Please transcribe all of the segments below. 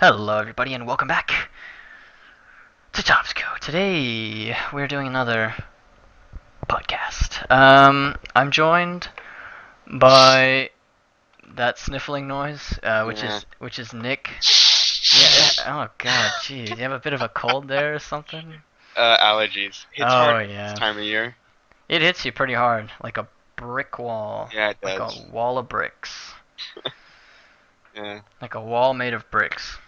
Hello, everybody, and welcome back to TOBSCo. Today, we're doing another podcast. I'm joined by that sniffling noise, Yeah. which is Nick. Yeah. Oh God, geez, you have a bit of a cold there or something? Allergies. Hits hard Oh this yeah, time of year. it hits you pretty hard, like a brick wall, Yeah, it like a does. wall of bricks, Yeah. like a wall made of bricks.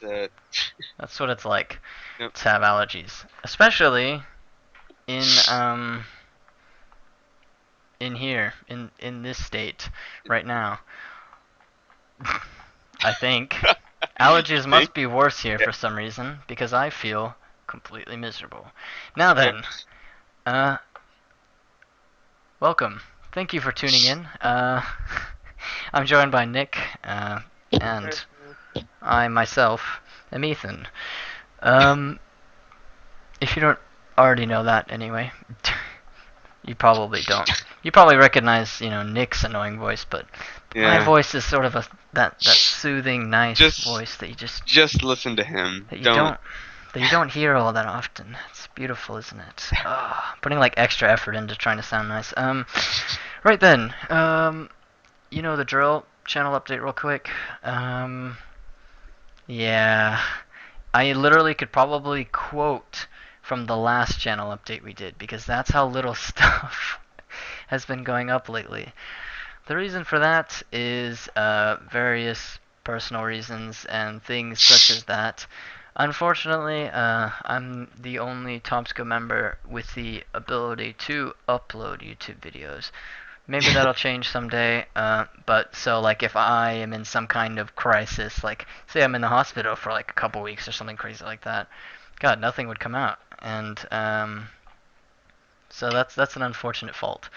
It's, uh, That's what it's like yep. to have allergies, especially in in here, in this state, right now. I think. You Allergies think? must be worse here Yeah. for some reason, because I feel completely miserable. Now Yep. then, uh, welcome. Thank you for tuning in. I'm joined by Nick, and I myself am Ethan. Um, if you don't already know that anyway, you probably don't. You probably recognize, Nick's annoying voice, but my Yeah. voice is sort of that soothing, nice Just voice that just listen to him. you Don't. don't that you don't hear all that often. It's beautiful, isn't it? Putting like extra effort into trying to sound nice. Right then, you know the drill. Channel update real quick. Yeah, I literally could probably quote from the last channel update we did because that's how little stuff has been going up lately. The reason for that is various personal reasons and things such as that. Unfortunately, I'm the only TOBSCo member with the ability to upload YouTube videos. Maybe that'll change someday, but so like if I am in some kind of crisis, like say I'm in the hospital for like a couple weeks or something crazy like that, God, nothing would come out, and so that's an unfortunate fault.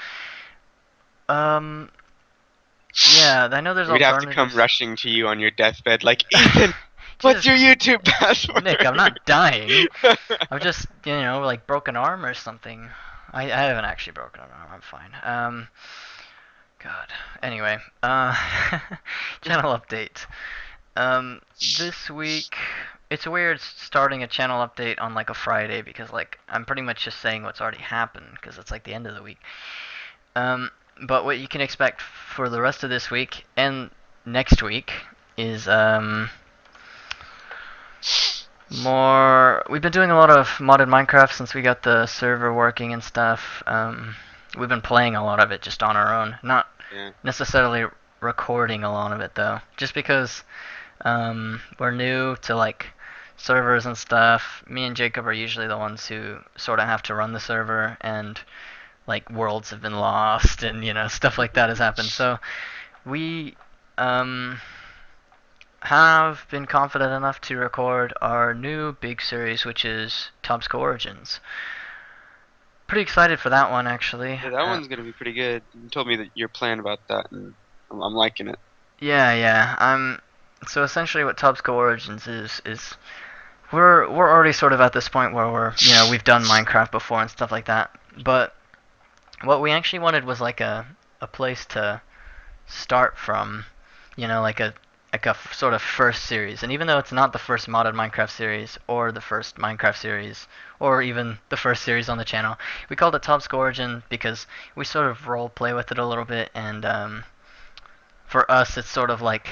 Um, yeah, I know there's We'd have to come alternatives. rushing to you on your deathbed, like Ethan. What's Jesus, your YouTube password? Nick, I'm not dying. I've just, like broken arm or something. I haven't actually broken an arm. I'm fine. God. Anyway, channel update. This week, it's weird starting a channel update on like a Friday because like I'm pretty much just saying what's already happened because it's like the end of the week. Um, but what you can expect for the rest of this week and next week is more. We've been doing a lot of modded Minecraft since we got the server working and stuff. We've been playing a lot of it just on our own, not Yeah. necessarily recording a lot of it though, just because we're new to like servers and stuff. Me and Jacob are usually the ones who sort of have to run the server, and like worlds have been lost, and stuff like that has happened. So we um, have been confident enough to record our new big series, which is TOBSCo Origins. Pretty excited for that one, actually. Yeah, that one's gonna be pretty good. You told me that your plan about that, and I'm liking it. Yeah, yeah. So essentially, what TOBSCo Origins is we're already sort of at this point where we've done Minecraft before and stuff like that. But what we actually wanted was like a place to start from, like a sort of first series. And even though it's not the first modded Minecraft series or the first Minecraft series or even the first series on the channel, we called it TOBSCo Origin because we sort of role play with it a little bit, and for us it's sort of like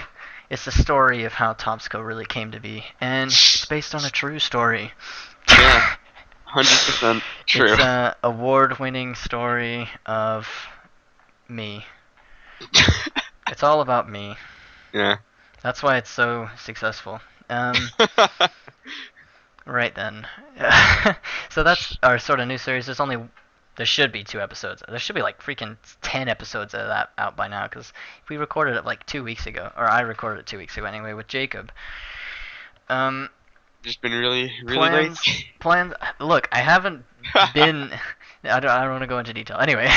it's the story of how TOBSCo really came to be, and it's based on a true story. Yeah, 100% true. It's a award-winning story of me. It's all about me. Yeah. That's why it's so successful. Right then. So that's our sort of new series. There should be 2 episodes. There should be like freaking 10 episodes of that out by now because we recorded it like 2 weeks ago, or I recorded it 2 weeks ago anyway with Jacob. Um, Just been really, really plans, lazy. plans. Look, I haven't been. I don't want to go into detail. Anyway,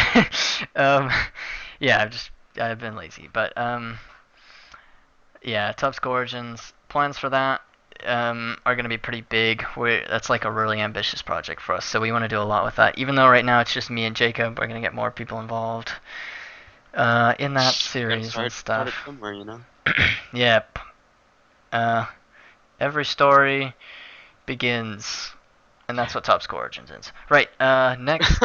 um, yeah, I've been lazy, but yeah, TOBSCo Origins plans for that are going to be pretty big. That's like a really ambitious project for us, so we want to do a lot with that. Even though right now it's just me and Jacob, we're going to get more people involved in that Gotta series and start it stuff. somewhere, you know? Yep. Uh, every story begins, and that's what TOBSCo Origins is. Right. Next,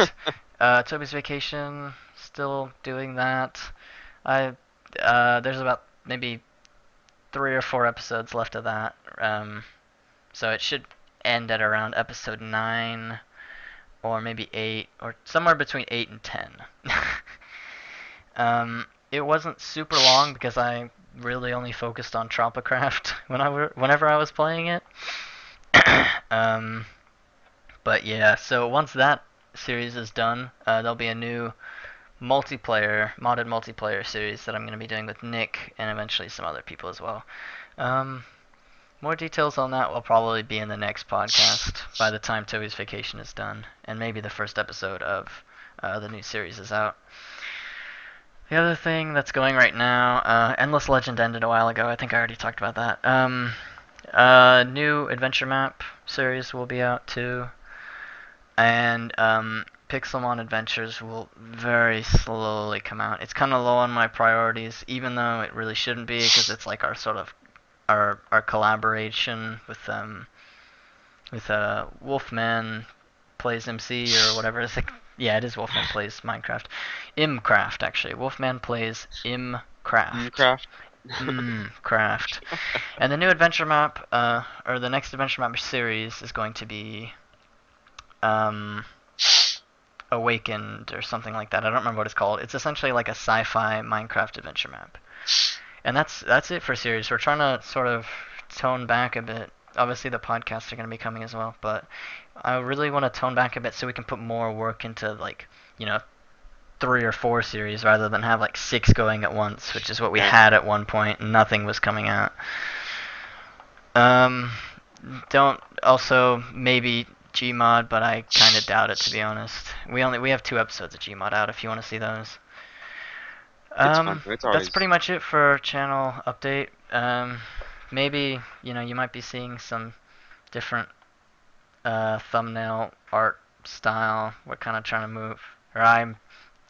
Toby's Vacation. Still doing that. I there's about maybe 3 or 4 episodes left of that. So it should end at around episode 9 or maybe 8 or somewhere between 8 and 10. It wasn't super long because I really only focused on Tropicraft whenever I was playing it. um, but yeah, so once that series is done, there'll be a new modded multiplayer series that I'm going to be doing with Nick and eventually some other people as well. Um, More details on that will probably be in the next podcast by the time Toby's Vacation is done, and maybe the first episode of the new series is out. The other thing that's going right now, Endless Legend ended a while ago. I think I already talked about that. New adventure map series will be out too, and Pixelmon Adventures will very slowly come out. It's kind of low on my priorities, even though it really shouldn't be, because it's like our sort of our collaboration with Wolfman plays MC or whatever. It's like, yeah, it is Wolfman plays Minecraft. Imcraft actually. Wolfman plays Imcraft. Craft. Craft. And the new adventure map, or the next adventure map series is going to be Awakened or something like that. I don't remember what it's called. It's essentially like a sci-fi Minecraft adventure map. And that's it for series. We're trying to sort of tone back a bit. Obviously, the podcasts are going to be coming as well, but I really want to tone back a bit so we can put more work into, like, 3 or 4 series rather than have like 6 going at once, which is what we had at one point and nothing was coming out. Don't also maybe Gmod, but I kind of doubt it, to be honest. We have 2 episodes of Gmod out if you want to see those. It's fun. It's always... That's pretty much it for channel update. Maybe you might be seeing some different thumbnail art style. We're kind of trying to move, or I'm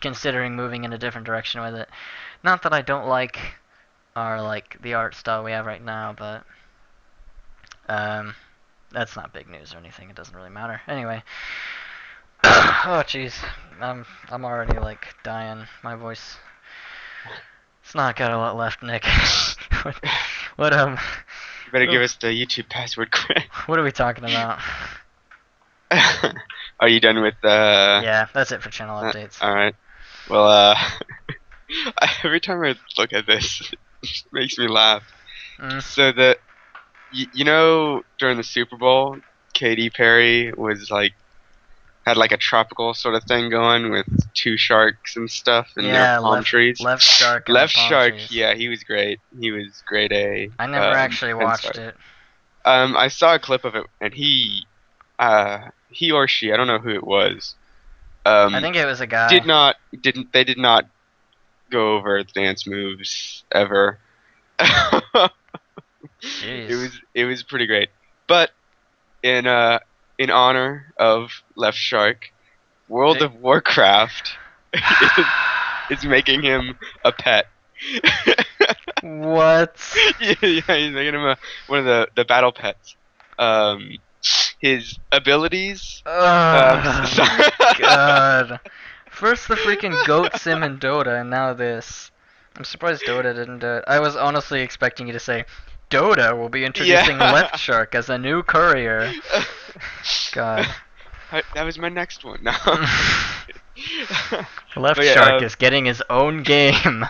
considering moving in a different direction with it. Not that I don't like the art style we have right now, but that's not big news or anything. It doesn't really matter. Anyway. Oh jeez, I'm already like dying. My voice. It's not got a lot left, Nick. what You better give us the YouTube password quick. What are we talking about? Are you done with Yeah, that's it for channel updates. Alright. Well, every time I look at this, it makes me laugh. So during the Super Bowl, Katy Perry was like, had like a tropical sort of thing going with 2 sharks and stuff and their palm trees. Left Shark. Left Shark, trees. yeah, he was great. He was grade A. I never actually watched it. I saw a clip of it, and he or she, I don't know who it was. I think it was a guy. They did not go over the dance moves ever. Jeez. It was pretty great. But in honor of Left Shark, World of Warcraft is making him a pet. What? Yeah, he's making him one of the battle pets. His abilities. Oh, God. First the freaking goat sim in Dota, and now this. I'm surprised Dota didn't do it. I was honestly expecting you to say, Dota will be introducing Left Shark as a new courier. God. That was my next one. No. Left Shark is getting his own game.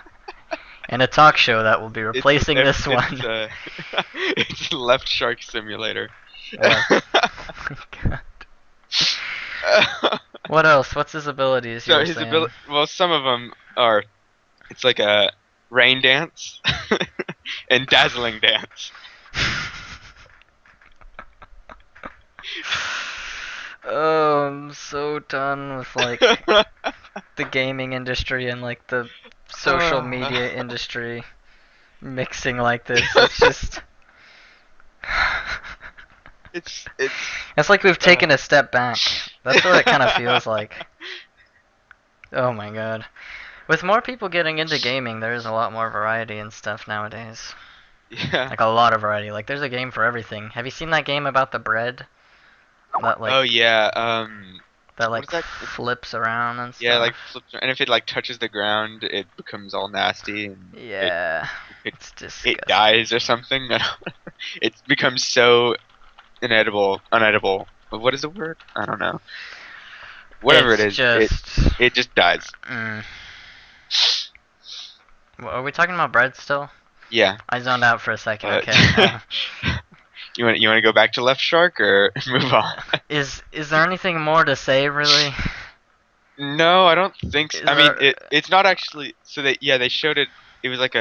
And a talk show that will be replacing this one. It's Left Shark Simulator. Oh, God. What else? What's his abilities? So his ability. Well, some of them are. It's like a rain dance and dazzling dance. Oh, I'm so done with like the gaming industry and like the social media industry mixing like this. It's just. It's like we've taken a step back. That's what it kind of feels like. Oh my god. With more people getting into gaming, there is a lot more variety and stuff nowadays. Yeah. Like a lot of variety. Like there's a game for everything. Have you seen that game about the bread that Oh yeah. What is that? flips around and Yeah, stuff? like flips, and if it like touches the ground, it becomes all nasty, and Yeah, it, it's it disgusting. dies or something. It becomes so unedible. What is the word? I don't know. Whatever it It's is, just. it just dies. Mm. Are we talking about bread still? Yeah. I zoned out for a second. Uh, Okay. you want to go back to Left Shark or move on? Is there anything more to say really? No, I don't think so. Is I mean, there? it's not actually. So they showed it. It was like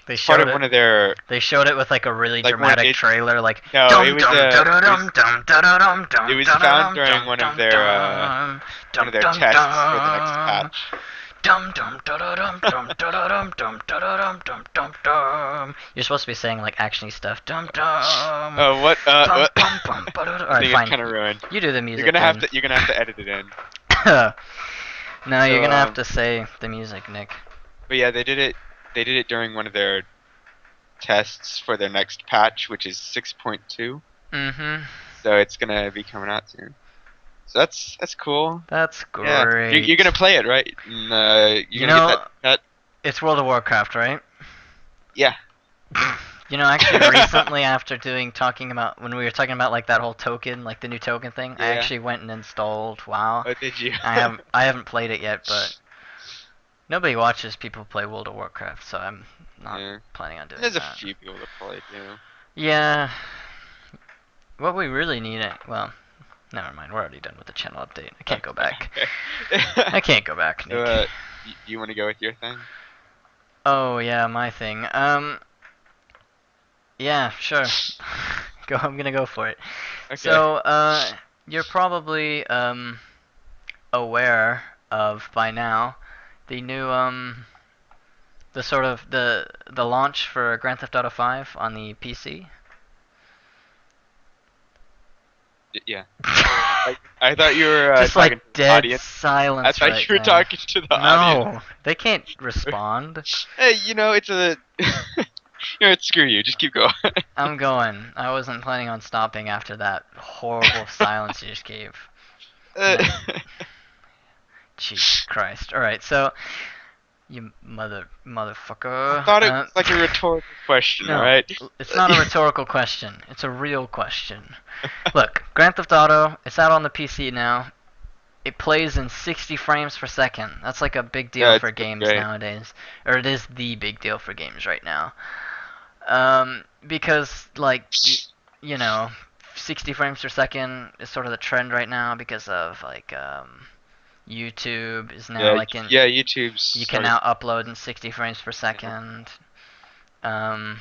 They it's part showed of it. one of their They showed it with like a really like one. dramatic trailer, like No, dum dum da da dum dum da da dum it dum was da da found dum during dum dum dum one dum of their dum tests for the next dum patch. dum dum da da dum dum da da dum dum da da dum dum dum dum. You're supposed to be saying like actiony stuff. Dum dum. Oh, what? Bum What? bum bum. All I right, think it's fine. kind of ruined. You do the music then. You're gonna have to edit it in. No, you're So, gonna have to say the music, Nick. but yeah, they did it. They did it during one of their tests for their next patch, which is 6.2. Mm-hmm. So it's gonna be coming out soon. So that's cool. That's Yeah, you're gonna great. play it, right? And, you're You gonna get know, that. it's World of Warcraft, right? Yeah. You know, actually, recently after talking about when we were talking about like that whole token, like the new token thing, I Yeah. actually went and installed WoW. Oh, did you? I haven't played it yet, but nobody watches people play World of Warcraft, so I'm not Yeah. planning on doing There's a that. few people that play it, Yeah, what we really need, well, never mind. We're already done with the channel update. I can't go back. Okay. I can't go back, So, Nick. you want to go with your thing? Oh yeah, my thing. Yeah, sure. Go. I'm gonna go for it. Okay. So, you're probably aware of by now the new the sort of the launch for Grand Theft Auto 5 on the PC. Yeah. I thought you were Just talking to like the dead audience. I silence thought right you were now. talking to the audience. No, they can't respond. Hey, it's a. Screw you. Just keep going. I'm going. I wasn't planning on stopping after that horrible silence you just gave. Uh, No. Jesus Christ. All right, so you motherfucker. I thought it was like a rhetorical question, No, alright? it's not a rhetorical question. It's a real question. Look, Grand Theft Auto, it's out on the PC now. It plays in 60 frames per second. That's like a big deal Yeah, for it's games great. nowadays. Or it is the big deal for games right now. Because, like, you know, 60 frames per second is sort of the trend right now because of, like, YouTube is now, Yeah, like, in. yeah. YouTube's You can started. now upload in 60 frames per Yeah. second. And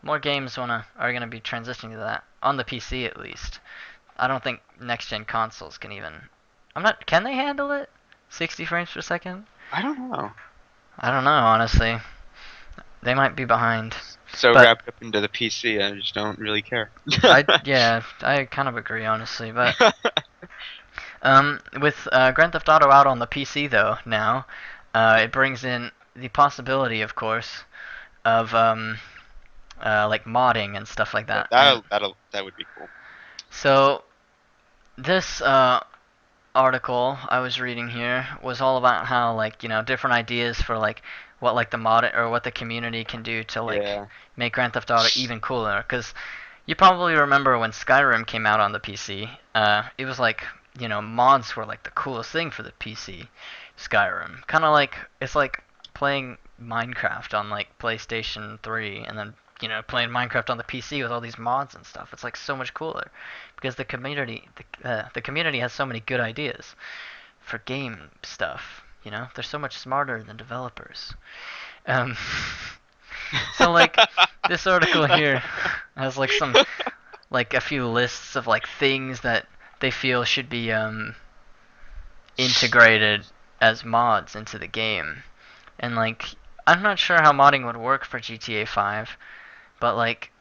more games are gonna be transitioning to that on the PC at least. I don't think next gen consoles can even. I'm not. Can they handle it? 60 frames per second? I don't know. I don't know honestly. They might be behind. So But wrapped up into the PC, I just don't really care. I kind of agree honestly. But with Grand Theft Auto out on the PC though now, it brings in the possibility, of course, of like modding and stuff like Yeah, that. And that would be cool. so this article I was reading here was all about how like different ideas for like what like the mod or what the community can do to like Yeah. make Grand Theft Auto even cooler. Because you probably remember when Skyrim came out on the PC, it was like mods were like the coolest thing for the PC. Skyrim, kind of like it's like playing Minecraft on like PlayStation 3 and then playing Minecraft on the PC with all these mods and stuff. It's like so much cooler because the community has so many good ideas for game stuff. They're so much smarter than developers. Um, so like this article here has like a few lists of like things that they feel should be integrated as mods into the game. And like I'm not sure how modding would work for GTA 5, but like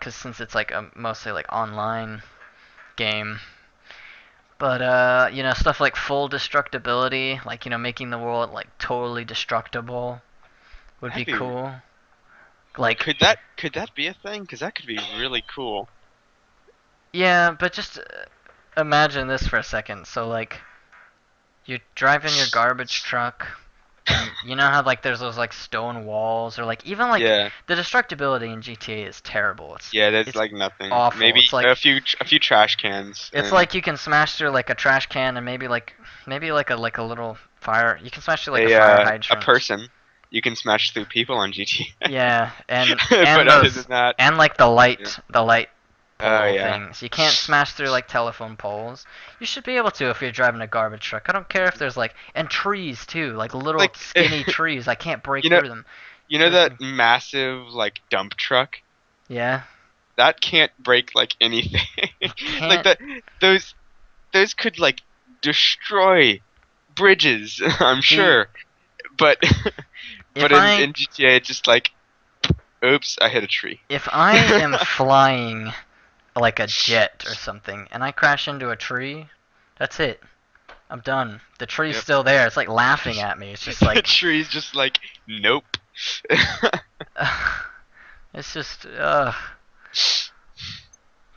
cuz since it's like a mostly like online game, but stuff like full destructibility, like making the world like totally destructible would be That'd be cool. Like, Could that be a thing? Because that could be really cool. yeah, but just imagine this for a second. So like, you drive in your garbage truck, and you know how like there's those like stone walls, or like even like Yeah, the destructibility in GTA is terrible. yeah. There's It's like nothing. awful. Maybe a few trash cans It's and like you can smash through like a trash can and maybe like a little fire. You can smash through like a fire a hydrant. person. You can smash through people on GTA. Yeah, But and other than those that, and like yeah. the light Oh pole yeah. things. You can't smash through like telephone poles. You should be able to if you're driving a garbage truck. I don't care if there's like and trees too, like little Like skinny trees. I can't break you know through them. you know Break that through. massive like dump truck Yeah, that can't break like anything. you Like can't. those could like destroy bridges. I'm See, sure, but if but in I in GTA it's just like oops, I hit a tree. if I am flying like a jet or something and I crash into a tree, that's it. I'm done. The tree's Yep. still there. It's like laughing at me. It's just The like tree's just like nope. it's just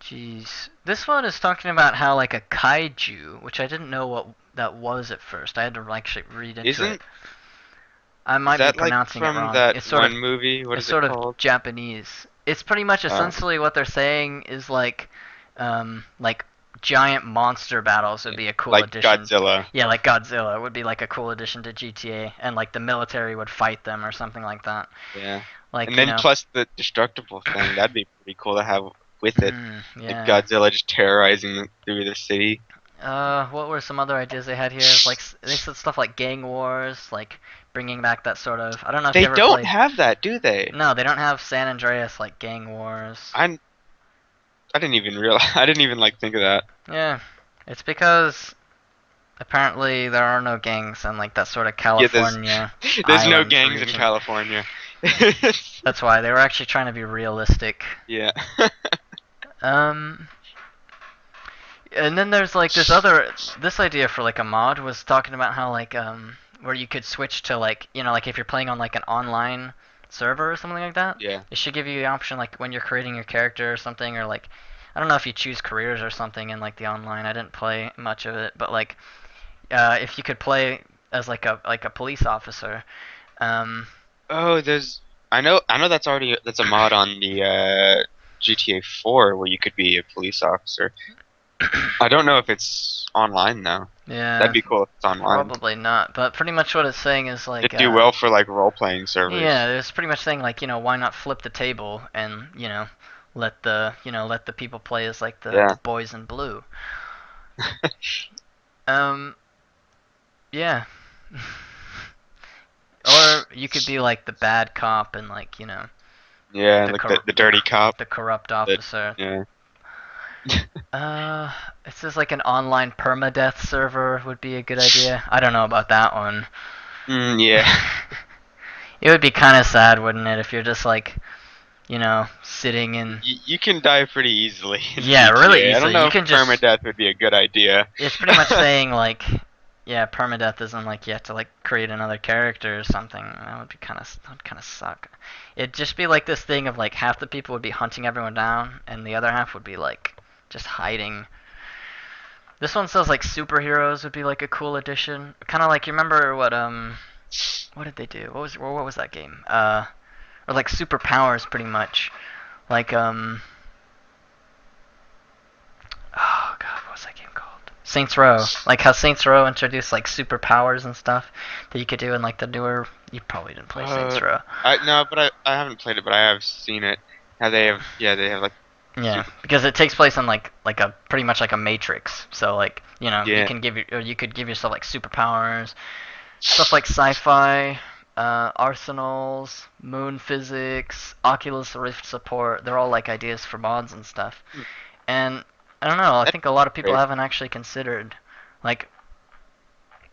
jeez. This one is talking about how like a kaiju, which I didn't know what that was at first. I had to actually read into it. Isn't I is might be that like pronouncing it from wrong. that one movie? What It's is it sort of called? Japanese. It's pretty much Oh, essentially what they're saying is like giant monster battles would be a cool like addition. Godzilla. Yeah, like Godzilla would be like a cool addition to GTA, and like the military would fight them or something like that. Yeah. Like And you then know, plus the destructible thing, that'd be pretty cool to have with it. Like yeah. Godzilla just terrorizing through the city. What were some other ideas they had here? It's like they said stuff like gang wars, like bringing back that sort of. I don't know if you They ever don't played. have that, do they? No, they don't have San Andreas like gang wars. I I didn't even realize. I didn't even like think of that. Yeah, it's because apparently there are no gangs in like that sort of Yeah, there's California there's no island gangs in region. California. That's why they were actually trying to be realistic. Yeah. Um, and then there's like this idea for like a mod was talking about how like where you could switch to like like if you're playing on like an online server or something like that, Yeah. it should give you the option like when you're creating your character or something, or like I don't know if you choose careers or something in like the online. I didn't play much of it, but like if you could play as like a police officer. Um, Oh, there's. I know that's a mod on the GTA 4 where you could be a police officer. I don't know if it's online though. yeah, That'd be cool if it's online. probably not. But pretty much what it's saying is like It'd do well for like role playing servers. yeah, it's pretty much saying like why not flip the table and let the people play as like the Yeah. boys in blue. Um, yeah. Or you could be like the bad cop and like Yeah, the like cor- the dirty cop. the corrupt The, officer. yeah. It says like an online permadeath server would be a good idea. I don't know about that one. Yeah. It would be kind of sad, wouldn't it, if you're just like, sitting in. You can die pretty easily. In Yeah, GTA. really I easily. don't know You if can just. permadeath would be a good idea. It's pretty much saying like, yeah, permadeath isn't like you have to like create another character or something. That would kind of suck. It'd just be like this thing of like half the people would be hunting everyone down, and the other half would be like just hiding. This one says like superheroes would be like a cool addition. Kind of like you remember what did they do? What was that game? Or like superpowers pretty much. Like oh god, what was that game called? Saints Row. Like how Saints Row introduced like superpowers and stuff that you could do in like the newer. You probably didn't play Saints Row. No, but I haven't played it, but I have seen it. How they have like Yeah, because it takes place in like a pretty much like a Matrix. So like you Yeah. you could give yourself like superpowers, stuff like sci-fi, arsenals, moon physics, Oculus Rift support. They're all like ideas for mods and stuff. And I don't know. I think a lot of people great. haven't actually considered, like,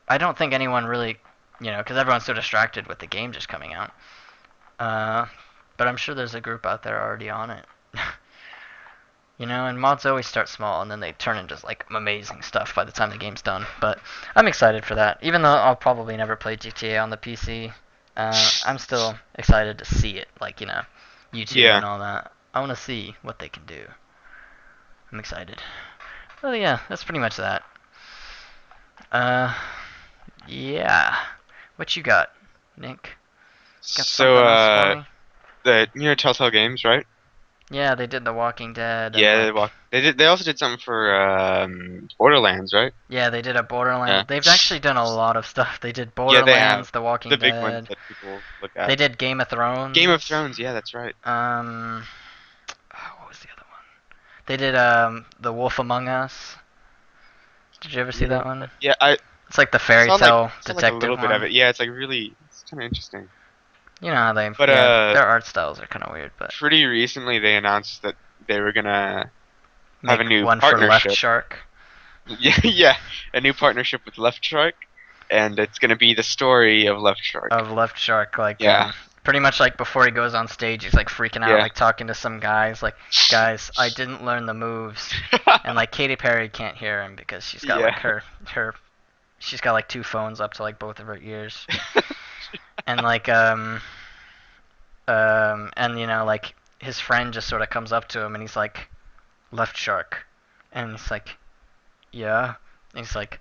I don't think anyone really, because everyone's so distracted with the game just coming out. But I'm sure there's a group out there already on it. And mods always start small and then they turn into like amazing stuff by the time the game's done. But I'm excited for that. Even though I'll probably never play GTA on the PC, I'm still excited to see it. Like, YouTube Yeah. and all that. I want to see what they can do. I'm excited. Well, yeah, that's pretty much that. Uh, yeah. What you got, Nick? Got So something else for me? the Telltale Games, right? Yeah, they did The Walking Dead and Yeah, like they also did something for Borderlands, right? yeah, they did a Yeah. Borderlands. They've actually done a lot of stuff. They did Yeah, they have Borderlands, The Walking the big ones Dead. that people look They at. did Game of Game of Thrones. Thrones, yeah, that's right. Um, what was the other one? They did The Wolf Among Us. Did you ever see Yeah, that one? yeah, I It's like the fairy tale saw like a detective little bit of one. it. Yeah, it's like really, it's kind of interesting. You know how they, But yeah, their art styles are kind of weird, but pretty recently they announced that they were gonna have a make new one for Left partnership. Shark Yeah, yeah, a new partnership with Left Shark, and it's gonna be the story of Left Shark. of Left Shark, like Yeah, pretty much like before he goes on stage, he's like freaking out, yeah. like talking to some guys, like guys, I didn't learn the moves, and like Katy Perry can't hear him because she's got like Yeah. her she's got like two phones up to like both of her ears, and like and you know like his friend just sort of comes up to him and he's like Left Shark, and he's like yeah, and he's like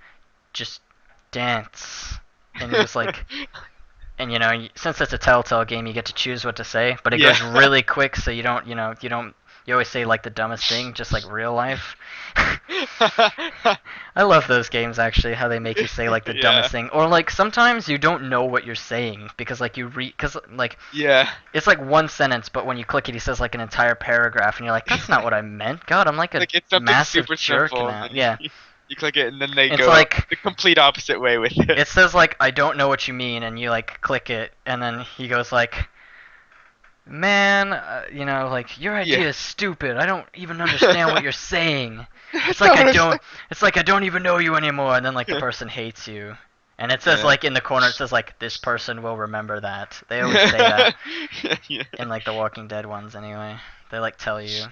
just dance, and he was like and you know since it's a Telltale game you get to choose what to say but it Yeah. goes really quick so you don't you always say like the dumbest thing just like real life. I love those games actually how they make you say like the Yeah. dumbest thing or like sometimes you don't know what you're saying because like you read because like Yeah. it's like one sentence but when you click it he says like an entire paragraph and you're like that's not what I meant, god, I'm like a Like it's something massive super jerk simple, and now. then Yeah, you click it, and then they it's go like the complete opposite way with it. it says like I don't know what you mean and you like click it and then he goes like man, you know, like your Yeah. idea is stupid. I don't even understand what you're saying. It's That's like not I what I'm don't. saying. It's like I don't even know you anymore. And then like the Yeah. person hates you. And it says Yeah. like in the corner, it says like this person will remember that. They always say that Yeah. in like the Walking Dead ones anyway. They like tell you.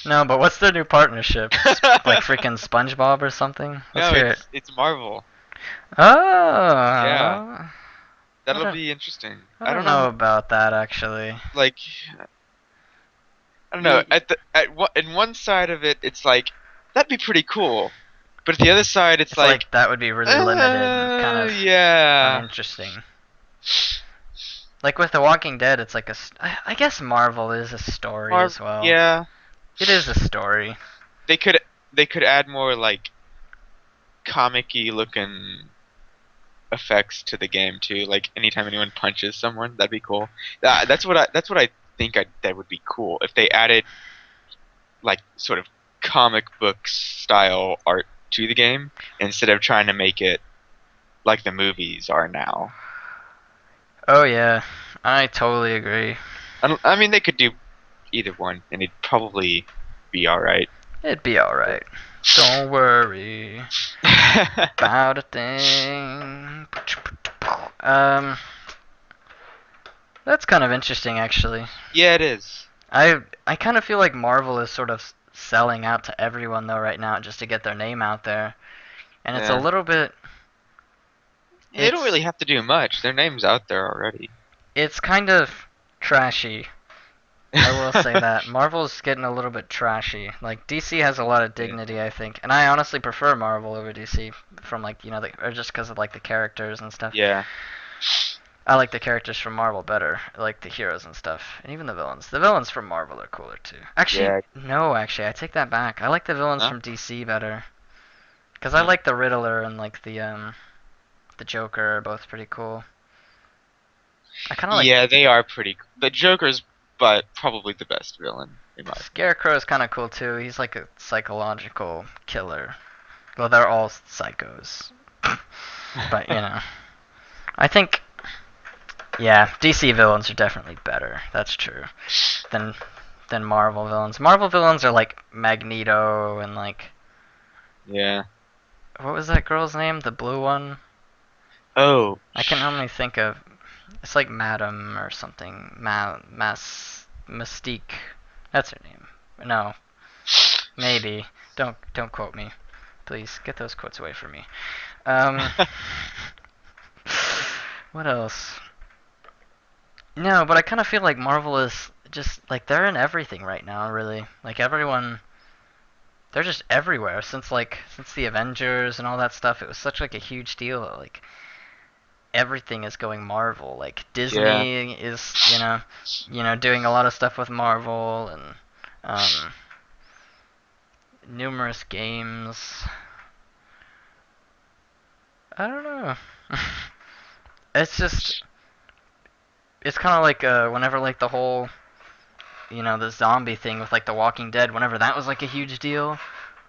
No, but what's their new partnership? Like freaking SpongeBob or something? Let's No, hear it. it's Marvel. Yeah, Oh, I that'll don't. be interesting. I I don't don't know know, about that actually. like I don't know. Y- In one side of it, it's like that'd be pretty cool, but at the other side, it's It's like, like that would be really limited and kind of yeah, uninteresting. Like with The Walking Dead, it's like I guess Marvel is a story Marv, as well. yeah. It is a story. They could add more like comic-y looking effects to the game too. Like anytime anyone punches someone, that'd be cool. That's what I think that would be cool if they added like sort of comic book style art to the game instead of trying to make it like the movies are now. Oh yeah, I totally agree. I mean, they could do either one, and it'd probably be all right. It'd be alright. Don't worry about a thing. Um, that's kind of interesting actually. Yeah, it is. I kind of feel like Marvel is sort of selling out to everyone though right now just to get their name out there. And it's a Yeah. little bit They don't it's really have to do much. Their name's out there already. it's kind of trashy. I will say that Marvel's getting a little bit trashy. Like DC has a lot of Yeah. dignity, I think, and I honestly prefer Marvel over DC from like or just because of like the characters and stuff. Yeah. I like the characters from Marvel better, I like the heroes and stuff, and even the villains. The villains from Marvel are cooler too. Actually, Yeah. no, actually, I take that back. I like the villains Huh? from DC better, because I Hmm. like the Riddler and like the Joker are both pretty cool. I kind of like Yeah, they are pretty. The Joker's, but probably the best villain in my opinion. Scarecrow is kind of cool too. He's like a psychological killer. Well, they're all psychos. But, you know. I think, yeah, DC villains are definitely better. That's true. Than than Marvel villains. Marvel villains are like Magneto and like Yeah. what was that girl's name? The blue one? Oh. I can only think of it's like Madam or something. Mystique. That's her name. No, maybe. Don't quote me. Please get those quotes away from me. Um what else? No, but I kind of feel like Marvel is just like they're in everything right now, really. Like everyone, they're just everywhere since the Avengers and all that stuff. It was such like a huge deal. Like everything is going Marvel. Like Yeah. Disney is, doing a lot of stuff with Marvel and um, numerous games. I don't know. it's just it's kind of like whenever like the whole the zombie thing with like The Walking Dead. Whenever that was like a huge deal,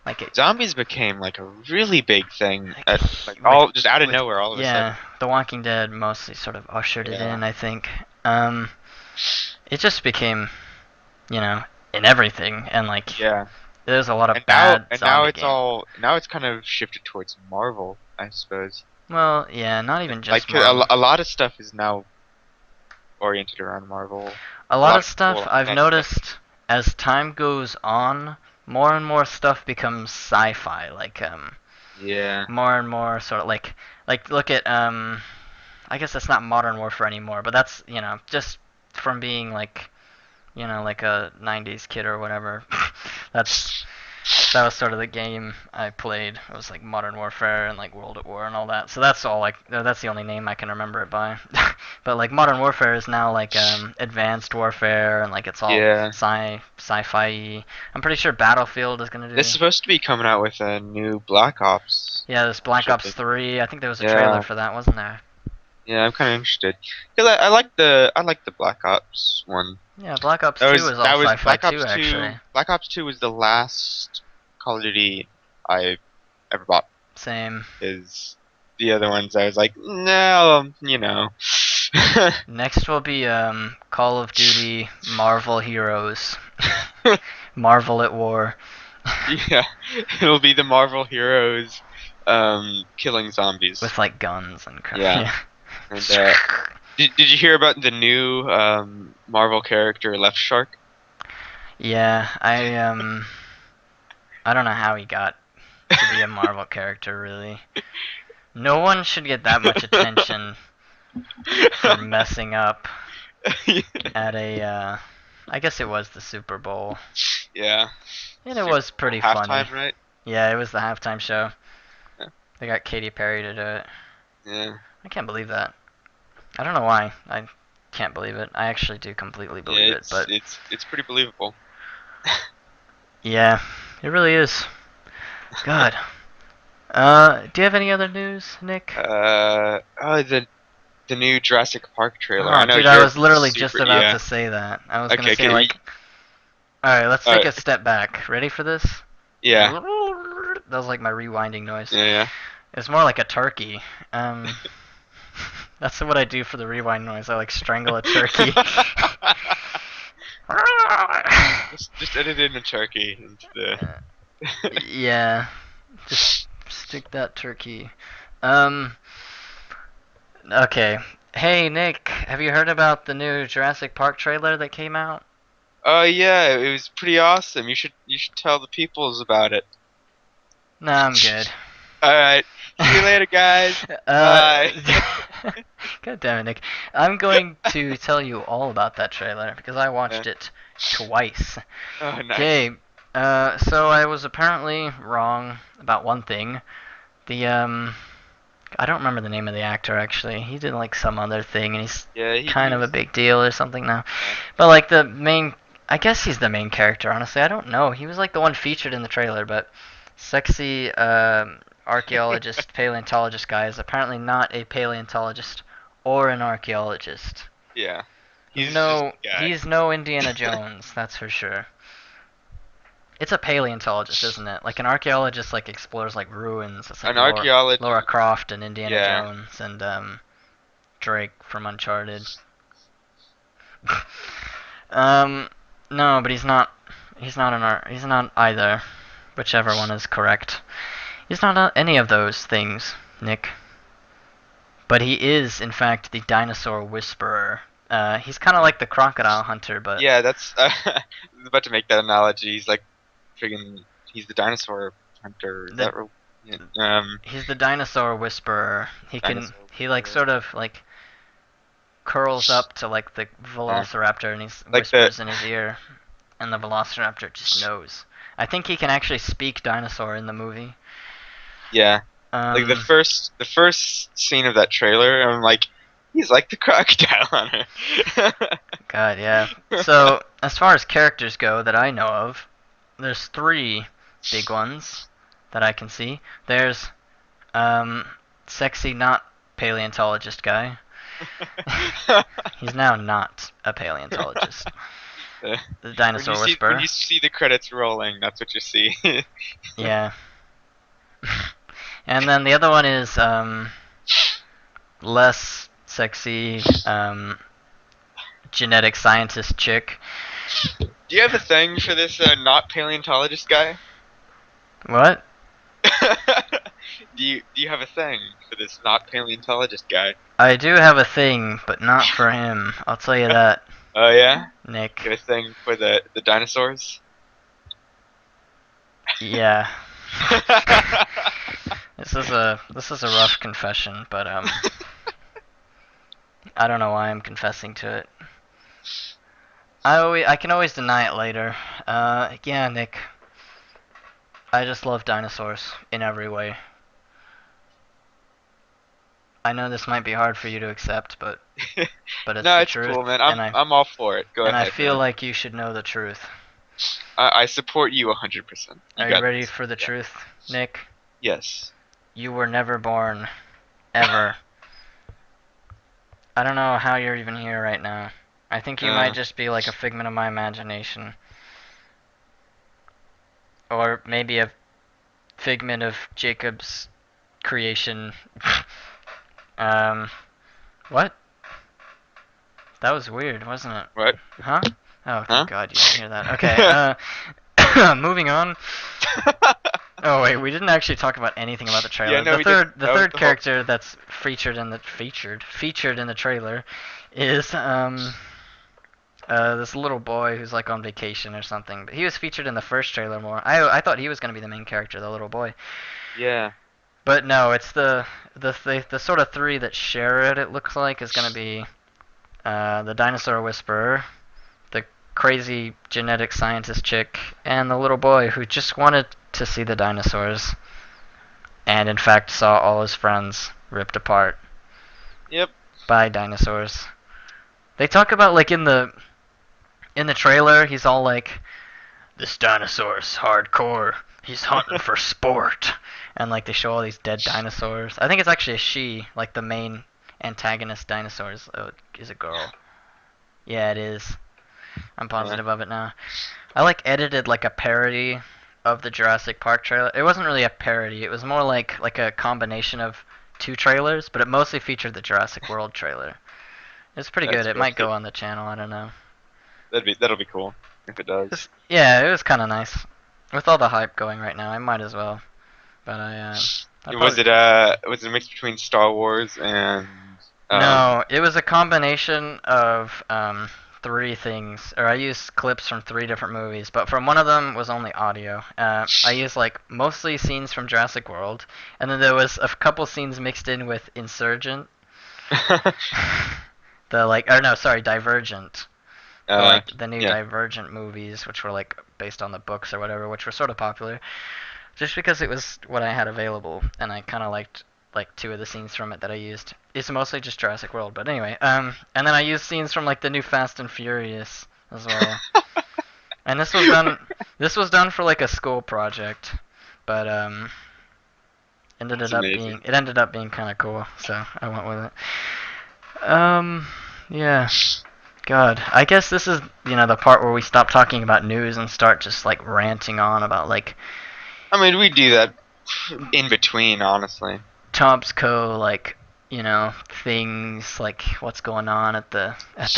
like it Zombies became like a really big thing like at like with all just out of with nowhere all of a yeah, sudden. The Walking Dead mostly sort of ushered it Yeah. in. I think um, it just became you know in everything, and like Yeah. there's a lot of And now bad and now zombie it's games. all now it's kind of shifted towards Marvel, I suppose. Well, yeah, not even just Like Marvel. a lot of stuff is now oriented around Marvel. A A lot lot of of stuff people I've and like noticed as time goes on, more and more stuff becomes sci-fi. Like yeah. more and more sort of like look at I guess that's not Modern Warfare anymore, but that's just from being like a '90s kid or whatever. that's that was sort of the game I played. It was like Modern Warfare and like World at War and all that. So that's all that's the only name I can remember it by. but like Modern Warfare is now like Advanced Warfare and like it's all Yeah. sci-fi. I'm pretty sure Battlefield is gonna They're do. supposed to be coming out with a new Black Ops Yeah, this Black Ops trilogy. 3. I think there was a trailer Yeah. for that, wasn't there? Yeah, I'm kind of interested. Cause I like the Black Ops one. Yeah, Black Ops 2 is all That was sci-fi too, actually. Black Ops 2 was the last Call of Duty I ever bought. Same. Is the other ones I was like, no, Next will be Call of Duty Marvel Heroes. Marvel at War. Yeah, it'll be the Marvel heroes killing zombies. With like guns and crap. Yeah. Yeah. And did you hear about the new Marvel character Left Shark? yeah, I don't know how he got to be a Marvel character really. No one should get that much attention for messing up at a I guess it was the Super Bowl. Yeah. And it Super was Bowl pretty funny. halftime, right? Yeah, it was the halftime show. Yeah. They got Katy Perry to do it. Yeah. I can't believe that. I don't know why. I can't believe it. I actually do completely Yeah, believe it, but it's pretty believable. yeah, it really is. God. Do you have any other news, Nick? Oh, the new Jurassic Park trailer. I Oh, know dude, I you're was literally just super, about yeah. to say that. I was gonna Okay, say okay. like, all right, let's All take right. a step back. Ready for this? Yeah. That was like my rewinding noise. Yeah, It's more like a turkey. Um, that's what I do for the rewind noise. I like strangle a turkey. yeah. Just edit in a turkey into the yeah, just stick that turkey. Um, okay. Hey Nick, have you heard about the new Jurassic Park trailer that came out? Oh yeah, it was pretty awesome. You should tell the peoples about it. No, I'm good. All right. See you later, guys. uh, Bye. God damn it, Nick. I'm going to tell you all about that trailer because I Yeah. watched it twice. Oh, nice. Okay, so I was apparently wrong about one thing. The I don't remember the name of the actor actually. He did like some other thing, and he's Yeah, kind he of a was. big deal or something now. Yeah. But like the main, I guess he's the main character. Honestly, I don't know. He was like the one featured in the trailer, but sexy archaeologist, paleontologist guy is apparently not a paleontologist or an archaeologist. Yeah. He's just a guy. He's no Indiana Jones, that's for sure. It's a paleontologist, isn't it? Like an archaeologist, like explores like ruins. It's like An archaeologist. Laura Croft and Indiana Yeah. Jones and Drake from Uncharted. um, no, but he's not. He's not an art. He's not either. Whichever one is correct. He's not any of those things, Nick. But he is, in fact, the dinosaur whisperer. He's kind of like the crocodile hunter, but Yeah, that's. I was about to make that analogy. He's like, friggin'. He's the dinosaur hunter. Is the that? Yeah, he's the dinosaur whisperer. He can dinosaur. he like sort of like curls up to like the Uh, Velociraptor and he like the whispers in his ear, and the Velociraptor just knows. I think he can actually speak dinosaur in the movie. yeah, like Um, the first scene of that trailer, I'm like, he's like the crocodile hunter. God, yeah. So as far as characters go that I know of, there's three big ones that I can see. There's um, sexy not paleontologist guy. He's now not a paleontologist. The dinosaur When whisperer. you see the credits rolling, that's what you see. Yeah. And then the other one is less sexy genetic scientist chick. Do you have a thing for this not paleontologist guy? What? Do you have a thing for this not paleontologist guy? I do have a thing, but not for him. I'll tell you that, Oh yeah? Nick. You have a thing for the dinosaurs? Yeah. This is a rough confession, but I don't know why I'm confessing to it. I can always deny it later. Yeah, Nick. I just love dinosaurs in every way. I know this might be hard for you to accept, but it's No, the it's truth, cool, man. and I'm all for it. Go I ahead, feel man. like you should know the truth. I support you 100%. You Are you got ready this. for the Yeah. truth, Nick? Yes. You were never born, ever. I don't know how you're even here right now. I think you might Uh, just be like a figment of my imagination, or maybe a figment of Jacob's creation. um, what? That was weird, wasn't it? what? Huh? Oh, Huh? thank God you didn't hear that. Okay, moving on. Oh wait, we didn't actually talk about anything about the Yeah, trailer. no, The we didn't. third the That was third the whole. character that's featured in the trailer is this little boy who's like on vacation or something. But he was featured in the first trailer more. I thought he was gonna be the main character, the little boy. Yeah. But no, it's the sort of three that share it. It looks like is gonna be the dinosaur whisperer, the crazy genetic scientist chick, and the little boy who just wanted to see the dinosaurs, and in fact saw all his friends ripped apart Yep. by dinosaurs. They talk about like in the trailer, he's all like, "This dinosaur's hardcore. He's hunting for sport," and like they show all these dead dinosaurs. I think it's actually a she, like the main antagonist dinosaur is a girl. Yeah, it is. I'm Yeah. positive of it now. I like edited like a parody of the Jurassic Park trailer. It wasn't really a parody. It was more like a combination of two trailers, but it mostly featured the Jurassic World trailer. It's pretty good. That's It cool. might go on the channel. I don't know. That'll be cool if it does. Yeah, it was kind of nice. With all the hype going right now, I might as well. But I probably Was it a mix between Star Wars and um no. It was a combination of three things, or I used clips from three different movies, but from one of them was only audio. I used like mostly scenes from Jurassic World, and then there was a couple scenes mixed in with Insurgent, the like, or no, sorry, Divergent, the new yeah. Divergent movies, which were like based on the books or whatever, which were sort of popular, just because it was what I had available, and I kind of liked like two of the scenes from it that I used. It's mostly just Jurassic World, but anyway. And then I used scenes from like the new Fast and Furious as well. And this was done. This was done for like a school project, but That's amazing. it ended up being kind of cool, so I went with it. Yeah. God, I guess this is the part where we stop talking about news and start just like ranting on about like I mean, we do that in between, honestly. TOBSCo, like things like what's going on at the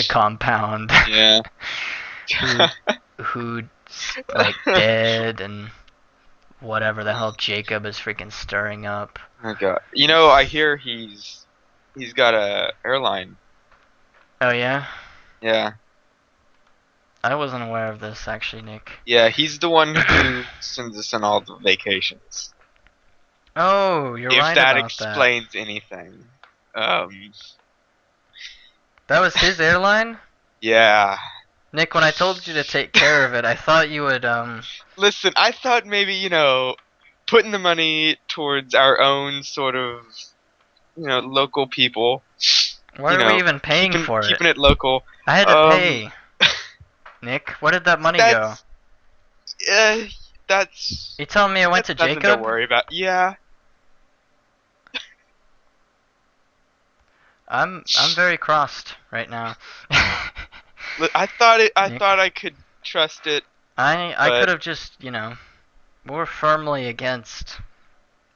compound. Yeah. who who's like dead and whatever the hell Jacob is freaking stirring up. Oh god. You know, I hear he's got a airline. Oh yeah, Yeah. I wasn't aware of this actually, Nick. Yeah, he's the one who sends us on all the vacations. Oh, you're If right that about that. explains anything. Um That was his airline? Yeah. Nick, when I told you to take care of it, I thought you would, Listen, I thought maybe, putting the money towards our own sort of, local people, why are we even paying keeping for it? keeping it local. I had to Um, pay. Nick, where did that money go? that's uh, that's You telling me it went that's to nothing to Jacob? worry about. Yeah. I'm very crossed right now. I Nick, thought I could trust it, I could but have just, more firmly against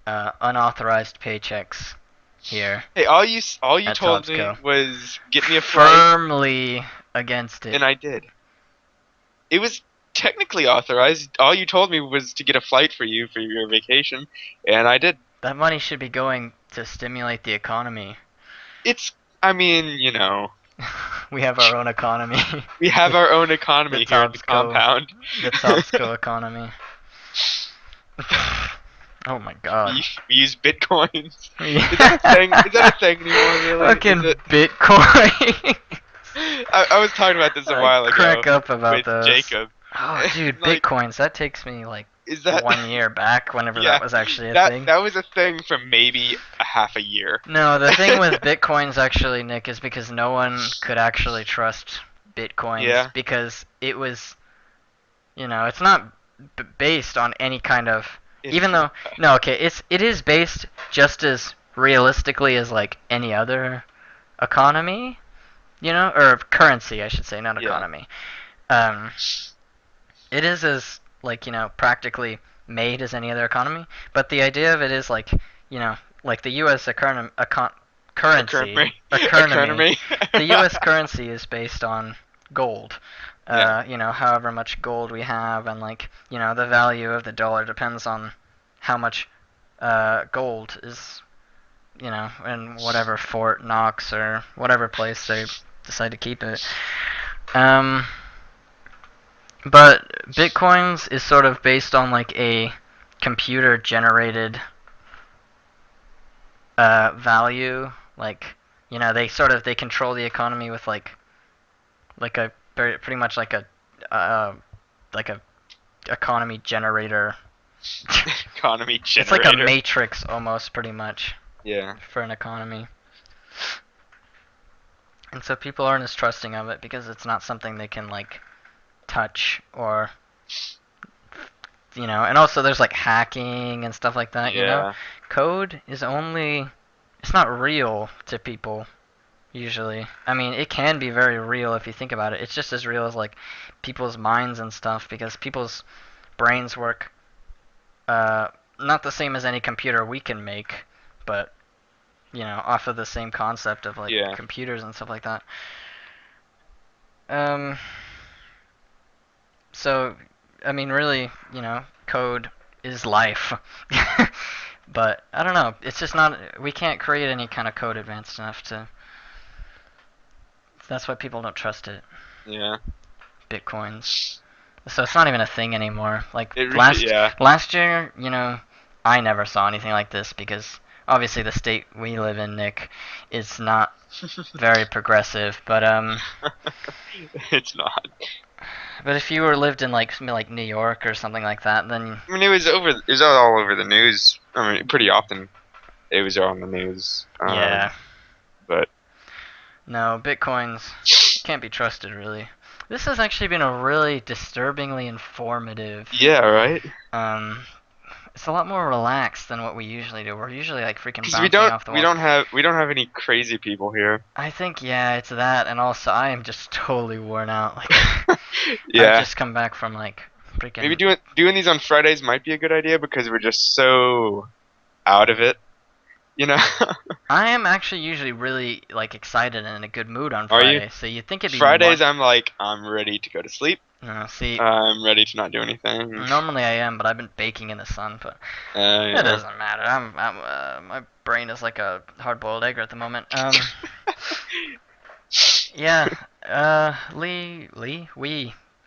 unauthorized paychecks here hey, all you at told me TOBSCo. was get me a flight, Firmly against it. and I did. It was technically authorized. All you told me was to get a flight for you for your vacation, and I did. That money should be going to stimulate the economy. I mean, We have our own economy. we have the our own the economy here in the TOBSCO compound. the TOBSCO economy. Oh my god. We use bitcoins. Is that a thing? Yeah. Is that a thing anymore? Really? Is Fucking it? Bitcoin. I was talking about this a I while ago crack up about with those. Jacob. Oh, dude, Like, Bitcoins. That takes me like is that? 1 year back whenever Yeah, that was actually a that thing. that was a thing for maybe a half a year. No, the thing with Bitcoins actually, Nick, is because no one could actually trust Bitcoins Yeah. because it was, it's not based on any kind of, It, even though, no, okay, it is based just as realistically as like any other economy, or currency, I should say, not yeah. economy. Um, it is as like practically made as any other economy, but the idea of it is like the U.S. currency Economy. economy. Economy. The U.S. currency is based on gold. Yeah. However much gold we have, and the value of the dollar depends on how much gold is, in whatever Fort Knox or whatever place they decide to keep it. Um, but Bitcoins is sort of based on like a computer generated value. Like, they control the economy with like a pretty much like a economy generator. Economy It's like a generator. matrix almost, pretty much, Yeah. for an economy. And so people aren't as trusting of it because it's not something they can like touch or and also there's like hacking and stuff like that. Yeah. Code is only, it's not real to people usually. I mean, it can be very real if you think about it. It's just as real as like people's minds and stuff because people's brains work not the same as any computer we can make, but off of the same concept of like Yeah. computers and stuff like that. Um so I mean, really, code is life. But I don't know. It's just not. We can't create any kind of code advanced enough to. That's why people don't trust it. Yeah. Bitcoins. So it's not even a thing anymore. Like It really. last Yeah. last year, I never saw anything like this because obviously the state we live in, Nick, is not very progressive. It's not. But if you were lived in like New York or something like that, then I mean, it was all over the news. I mean, pretty often it was on the news. yeah. But No, Bitcoins can't be trusted really. This has actually been a really disturbingly informative. yeah, right. Um, it's a lot more relaxed than what we usually do. We're usually like freaking Because bouncing off the walls. we don't have any crazy people here. I think yeah, it's that, and also I am just totally worn out. Like I've Yeah. just come back from like Maybe freaking. doing these on Fridays might be a good idea because we're just so out of it. You know. I am actually usually really like excited and in a good mood on Are you? Friday, so you'd think it'd be Fridays, more. I'm ready to go to sleep. No, see, I'm ready to not do anything. normally I am, but I've been baking in the sun, but it Yeah. doesn't matter. My brain is like a hard-boiled egg at the moment. Yeah. Lee.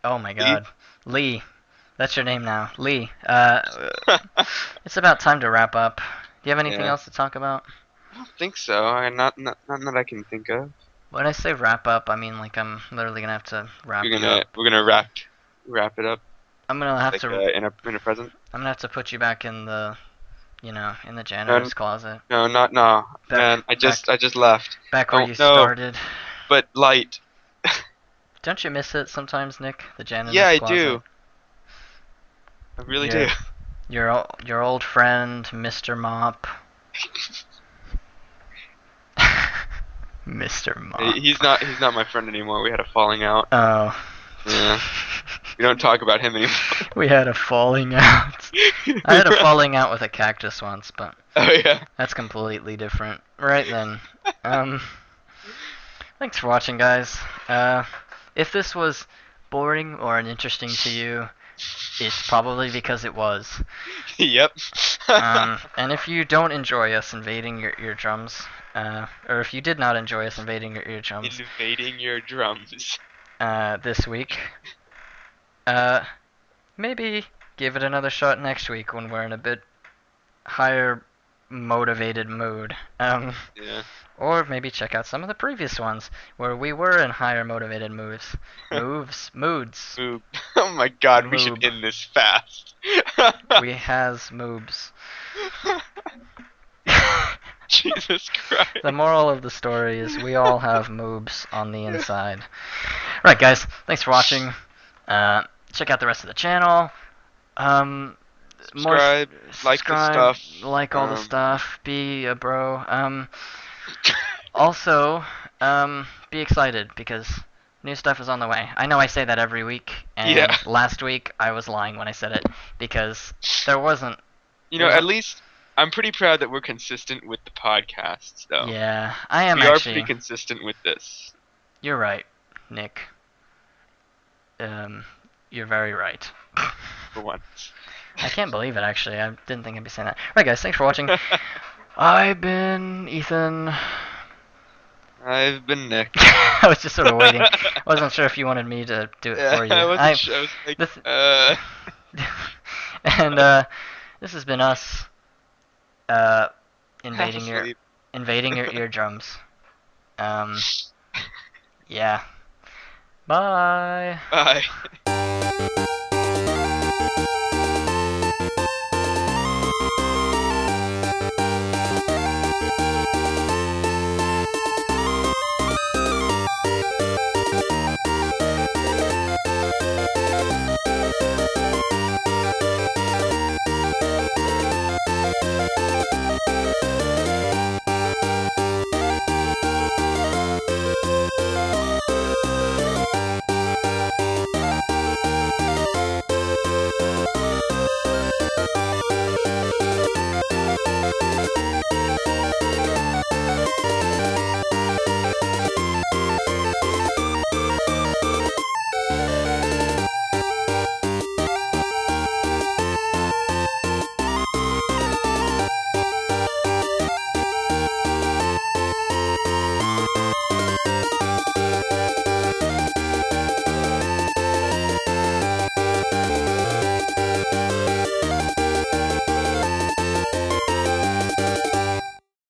Oh my Lee? God, Lee. That's your name now, Lee. It's about time to wrap up. Do you have anything Yeah. else to talk about? I don't think so. Not that I can think of. When I say wrap up, I mean like I'm literally gonna have to wrap you up. We're gonna wrap it up I'm gonna have like to in a present. I'm gonna have to put you back in the in the No, janitor's closet. no, not no, Back man. back I just left. back where Oh you no, started. but light. Don't you miss it sometimes, Nick? The Yeah, janitor's I closet. do. I really do. Your your old friend, Mr. Mop. Mr. Mop. He's not my friend anymore. We had a falling out. Oh. Yeah, we don't talk about him anymore. We had a falling out. I had a falling out with a cactus once, but Oh yeah. that's completely different. Right then. Um, thanks for watching, guys. If this was boring or uninteresting to you, it's probably because it was. Yep. And if you don't enjoy us invading your eardrums, or if you did not enjoy us invading your eardrums, Invading your drums. this week, maybe give it another shot next week when we're in a bit higher motivated mood. Yeah. Or maybe check out some of the previous ones where we were in higher motivated moods. Moob. Oh my god, we should Moob. end this fast. We has moobs. Jesus Christ. The moral of the story is we all have moobs on the inside. Right, guys. Thanks for watching. Check out the rest of the channel. More Subscribe, like the subscribe, stuff. like all the stuff. Be a bro. Also, be excited because new stuff is on the way. I know I say that every week, and Yeah. last week I was lying when I said it because there wasn't. You know, at least I'm pretty proud that we're consistent with the podcasts, though. Yeah, I am We are actually. pretty consistent with this. You're right, Nick. You're very right. For once. I can't believe it, actually. I didn't think I'd be saying that. Right, guys, thanks for watching. I've been Ethan. I've been Nick. I was just sort of waiting. I wasn't sure if you wanted me to do it for you. I wasn't sure. I was like, And this has been us half invading your asleep. eardrums. Yeah. Bye. Bye.